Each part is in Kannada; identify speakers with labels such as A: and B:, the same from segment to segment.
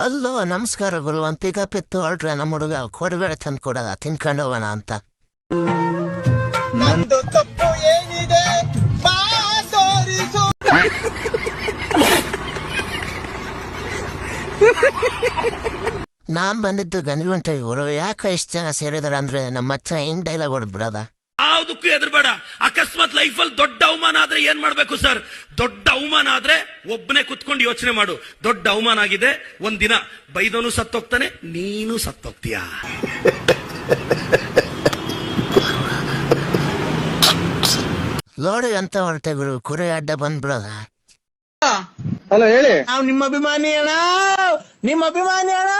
A: ಅಲ್ಲೋ ನಮಸ್ಕಾರ ಗುರು, ಒಂದು ಪಿಕಪ್ ಇತ್ತು ಹೊರಟ್ರೆ ನಮ್ಮ ಹುಡುಗ ಕೊಡಬೇಡ ತಂದು ಕೊಡೋದ ತಿನ್ಕೊಂಡು ಹೋಗೋಣ ಅಂತ.
B: ನಂದು ತಪ್ಪು ಏನಿದೆ ಬಾ ತೋರಿಸು.
A: ನಾನ್ ಬಂದಿದ್ದು ಗಂಜುಗಂಟ ಇವರು ಯಾಕೆ ಇಷ್ಟು ಜನ ಸೇರಿದಾರ ಅಂದ್ರೆ ನಮ್ಮ ಹತ್ರ ಹಿಂಗ್ ಡೈಲಾಗ್ ಹೊಡ್ಬಿಡೋದ.
C: ಯಾವುದಕ್ಕೂ ಎದುರುಬೇಡ. ಅಕಸ್ಮಾತ್ ಲೈಫಲ್ಲಿ ದೊಡ್ಡ ಅವಮಾನ ಆದ್ರೆ ಏನ್ ಮಾಡ್ಬೇಕು ಸರ್? ದೊಡ್ಡ ಅವಮಾನ ಆದ್ರೆ ಒಬ್ಬನೇ ಕುತ್ಕೊಂಡು ಯೋಚನೆ ಮಾಡು. ದೊಡ್ಡ ಅವಮಾನ ಆಗಿದೆ, ಒಂದಿನ ಬೈದವನು ಸತ್ತೋಗ್ತಾನೆ, ನೀನು ಸತ್ತೋಗ್ತೀಯಾ.
A: ಲೋಡಿ ಅಂತ ಹೊರಟೆ ಗುರು, ಕುರಿ ಅಡ್ಡ ಬಂದ್ಬಿಡೋದ.
B: ಹಲೋ ಹೇಳಿ. ನಾವು ನಿಮ್ಮ ಅಭಿಮಾನಿ ಅಣ್ಣ, ನಿಮ್ಮ ಅಭಿಮಾನಿ ಅಣ್ಣ.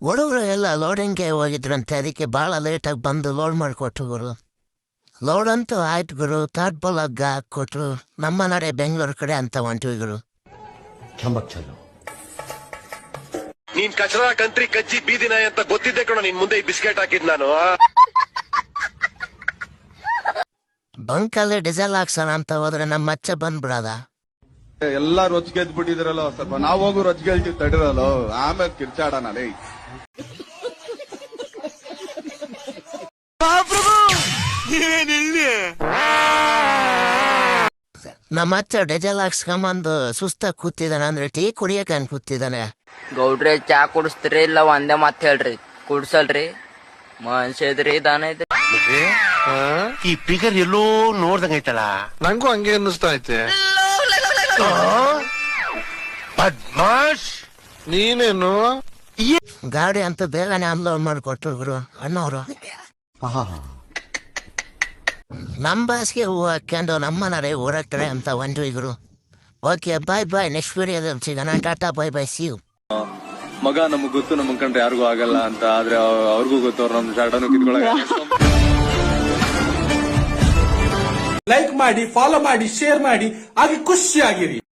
A: ಹುಡುಗರು ಎಲ್ಲ ಲೋಡಿಂಗ್ಗೆ ಹೋಗಿದ್ರಂತೆ, ಅದಕ್ಕೆ ಬಹಳ ಲೇಟಾಗಿ ಬಂದು ಲೋಡ್ ಮಾಡಿಕೊಟ್ರು ಗುರು. ಲೋಡ್ ಅಂತೂ ಆಯ್ತು ಗುರು, ತಾಟ್ಬಲ್ ಹಗ್ಗ ಹಾಕ್ಕೊಟ್ರು. ನಮ್ಮ ನಡೆ ಬೆಂಗಳೂರು ಕಡೆ ಅಂತ ಹೊಂಟಿವಿ ಗುರು.
D: ನೀನ್ ಕಚರಾ ಕಂತ್ರಿ ಕಜ್ಜಿ ಬೀದಿನ ಅಂತ ಗೊತ್ತಿದ್ದೆ ಕಣ ನಿನ್ ಮುಂದೆ ಈ ಬಿಸ್ಕೆಟ್ ಹಾಕಿದ್ ನಾನು.
A: ಬಂಕಲ್ಲಿ ಡೀಸೆಲ್ ಹಾಕ್ಸೋಣ ಅಂತ ಹೋದ್ರೆ ನಮ್ಮ ಮಚ್ಚ ಬಂದ್ಬಿಡೋದ.
E: ಎಲ್ಲಾ ರೊಚ್ಗೆದ್ ಬಿಟ್ಟಿದ್ರಲ್ಲ, ಸ್ವಲ್ಪ ನಾವ್ ಹೋಗು ರೊಚ್ಗೆಲ್ತೀವಿ ತಡಿರಲ್ಲ, ಆಮೇಲೆ ಕಿರ್ಚಾಡೋಣ.
A: ನಮ್ಮ ಅಚ್ಚ ಡೀಸೆಲ್ ಹಾಕ್ಸ್ಕೊಂಬಂದು ಸುಸ್ತಾಗಿ ಕೂತಿದ್ದಾನೆ, ಅಂದ್ರೆ ಟೀ ಕುಡಿಯಕ ಕೂತಿದ್ದಾನೆ.
F: ಗೌಡ್ರಿ ಚಾ ಕುಡಿಸ್ತೀರಿ ಇಲ್ಲ ಒಂದೇ ಮಾತ್ ಹೇಳ್ರಿ, ಕುಡ್ಸಲ್ರಿ ಮನುಷ್ಯ ಇದ್ರಿ ದಾನ ಇದ್ರಿ.
D: ಈ ಫಿಗರ್ ಎಲ್ಲೋ ನೋಡ್ದಂಗೈತಲ್ಲ,
G: ನಂಗೂ ಹಂಗೆ ಅನ್ನಿಸ್ತಾ ಐತೆ.
D: ಬದ್ಮಾಶ್
G: ನೀನೇನು
A: ಗಾಡಿ ಅಂತ ಬೇಗನೆ ಅನ್ಲೋಡ್ ಮಾಡಿಕೊಟ್ರು ಗುರು ಅಣ್ಣವ್ರು. ನಮ್ ಬಾಸ್ಗೆ ಹೂ ಹಾಕ್ಕೊಂಡು ನಮ್ಮನರೇ ಊರಕ್ಕಡೆ ಅಂತ ಹೊಂಟ್ವಿ ಗುರು. ಓಕೆ ಬಾಯ್ ಬಾಯ್, ನೆಕ್ಸ್ಟ್ ವಿಡಿಯೋದಲ್ಲಿ ಸಿಗೋಣ. ಟಾಟಾ ಬಾಯ್ ಬಾಯ್, ಸಿ ಯು.
E: ಮಗ ನಮಗ್ ಗೊತ್ತು, ನಮಗ್ ಕಂಡ್ರೆ ಯಾರಿಗೂ ಆಗಲ್ಲ ಅಂತ, ಆದ್ರೆ ಅವ್ರಿಗೂ ಗೊತ್ತು, ಅವ್ರು ನಮ್ ಶಾರ್ಟನ್ನು ಕಿತ್ಕೊಳಗ.
H: ಲೈಕ್ ಮಾಡಿ, ಫಾಲೋ ಮಾಡಿ, ಶೇರ್ ಮಾಡಿ, ಹಾಗೆ ಖುಷಿಯಾಗಿರಿ.